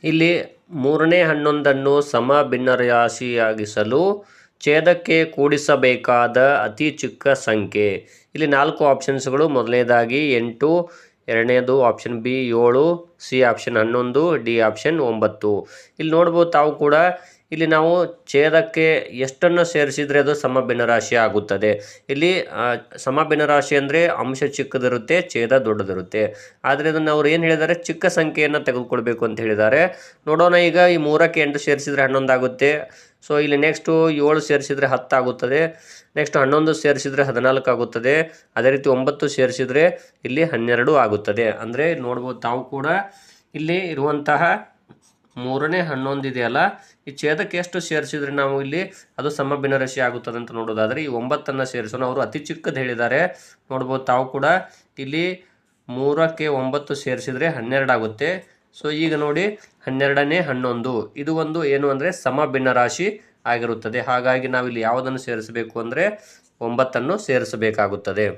ಇಲ್ಲಿ ಮೂರನೇ 11ನ್ನು ಸಮ ಭಿನ್ನರಾಶಿಯಾಗಿಸಲು ಛೇದಕ್ಕೆ ಕೂಡಿಸಬೇಕಾದ ಅತಿ ಚಿಕ್ಕ ಸಂಖ್ಯೆ. ಇಲ್ಲಿ 4 ಆಪ್ಷನ್ಸ್ಗಳು. ಮೊದಲನೇದಾಗಿ 8, ಎರಡನೇದು option B 7, C option 11, D option 9. ಇಲ್ಲಿ ನೋಡ್ಬೋದು ತಾವು ಕೂಡ. ಇಲ್ಲಿ ನಾವು ಛೇದಕ್ಕೆ ಎಷ್ಟನ್ನು ಸೇರಿಸಿದರೆ ಅದು ಸಮ ಭಿನ್ನರಾಶಿ ಆಗುತ್ತದೆ. ಇಲ್ಲಿ ಸಮ ಭಿನ್ನರಾಶಿ ಅಂದರೆ ಅಂಶ ಚಿಕ್ಕದಿರುತ್ತೆ, ಛೇದ ದೊಡ್ಡದಿರುತ್ತೆ. ಆದರೆ ಅದನ್ನು ಅವ್ರು ಏನು ಹೇಳಿದ್ದಾರೆ, ಚಿಕ್ಕ ಸಂಖ್ಯೆಯನ್ನು ತೆಗೆದುಕೊಳ್ಬೇಕು ಅಂತ ಹೇಳಿದ್ದಾರೆ. ನೋಡೋಣ ಈಗ. ಈ 3ಕ್ಕೆ 8 ಸೇರಿಸಿದರೆ 11 ಆಗುತ್ತೆ. ಸೊ ಇಲ್ಲಿ ನೆಕ್ಸ್ಟು 7 ಸೇರಿಸಿದರೆ 10 ಆಗುತ್ತದೆ. ನೆಕ್ಸ್ಟ್ 11 ಸೇರಿಸಿದರೆ 14 ಆಗುತ್ತದೆ. ಅದೇ ರೀತಿ 9 ಸೇರಿಸಿದರೆ ಇಲ್ಲಿ 12 ಆಗುತ್ತದೆ. ಅಂದರೆ ನೋಡ್ಬೋದು ತಾವು ಕೂಡ. ಇಲ್ಲಿ ಇರುವಂತಹ ಮೂರನೇ 11 ಇದೆಯಲ್ಲ, ಈ ಛೇದಕ್ಕೆ ಎಷ್ಟು ಸೇರಿಸಿದರೆ ನಾವು ಇಲ್ಲಿ ಅದು ಸಮ ಭಿನ್ನರಾಶಿ ಆಗುತ್ತದೆ ಅಂತ ನೋಡೋದಾದರೆ ಈ 9ನ್ನು ಸೇರಿಸೋಣ. ಅವರು ಅತಿ ಚಿಕ್ಕದು ಹೇಳಿದ್ದಾರೆ. ನೋಡ್ಬೋದು ತಾವು ಕೂಡ. ಇಲ್ಲಿ 3ಕ್ಕೆ 9 ಸೇರಿಸಿದರೆ 12 ಆಗುತ್ತೆ. ಸೊ ಈಗ ನೋಡಿ, 12ನೇ 11 ಇದು ಒಂದು ಏನು ಅಂದರೆ ಸಮ ಭಿನ್ನರಾಶಿ ಆಗಿರುತ್ತದೆ. ಹಾಗಾಗಿ ನಾವಿಲ್ಲಿ ಯಾವುದನ್ನು ಸೇರಿಸಬೇಕು ಅಂದರೆ 9ನ್ನು ಸೇರಿಸಬೇಕಾಗುತ್ತದೆ.